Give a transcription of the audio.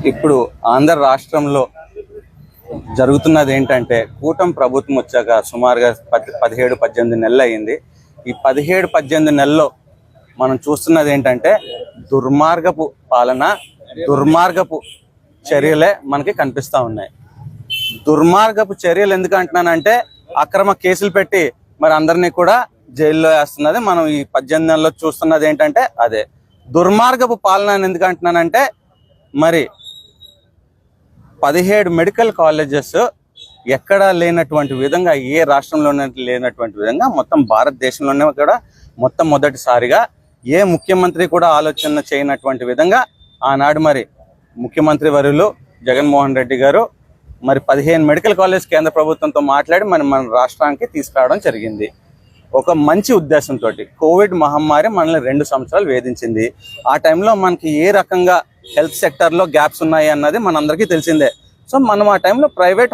ఇప్పుడు ఆంధ్ర రాష్ట్రంలో జరుగుతున్నది ఏంటంటే కూటమి ప్రభుత్వం వచ్చాక సుమారుగా 17-18 నెలలు అయింది. ఈ 17-18 నెలల్లో మనం చూస్తున్నది ఏంటంటే దుర్మార్గపు పాలన, దుర్మార్గపు చర్యలే మనకి కనిపిస్తూ ఉన్నాయి. దుర్మార్గపు చర్యలు ఎందుకు అంటున్నానంటే అక్రమ కేసులు పెట్టి మరి అందరినీ కూడా జైల్లో వేస్తున్నది మనం ఈ 18 నెలల్లో చూస్తున్నది ఏంటంటే అదే. దుర్మార్గపు పాలన ఎందుకు అంటున్నానంటే మరి 17 మెడికల్ కాలేజెస్ ఎక్కడా లేనటువంటి విధంగా, ఏ రాష్ట్రంలోనే లేనటువంటి విధంగా మొత్తం భారతదేశంలోనే కూడా మొట్టమొదటిసారిగా ఏ ముఖ్యమంత్రి కూడా ఆలోచన చేయనటువంటి విధంగా ఆనాడు మరి ముఖ్యమంత్రి వర్యులు జగన్మోహన్ రెడ్డి గారు మరి 15 మెడికల్ కాలేజ్ కేంద్ర ప్రభుత్వంతో మాట్లాడి మన రాష్ట్రానికి తీసుకురావడం జరిగింది. ఒక మంచి ఉద్దేశంతో. కోవిడ్ మహమ్మారి మనల్ని 2 సంవత్సరాలు వేధించింది. ఆ టైంలో మనకి ఏ రకంగా హెల్త్ సెక్టర్లో గ్యాప్స్ ఉన్నాయి అన్నది మనందరికీ తెలిసిందే. సో మనం ఆ టైంలో ప్రైవేట్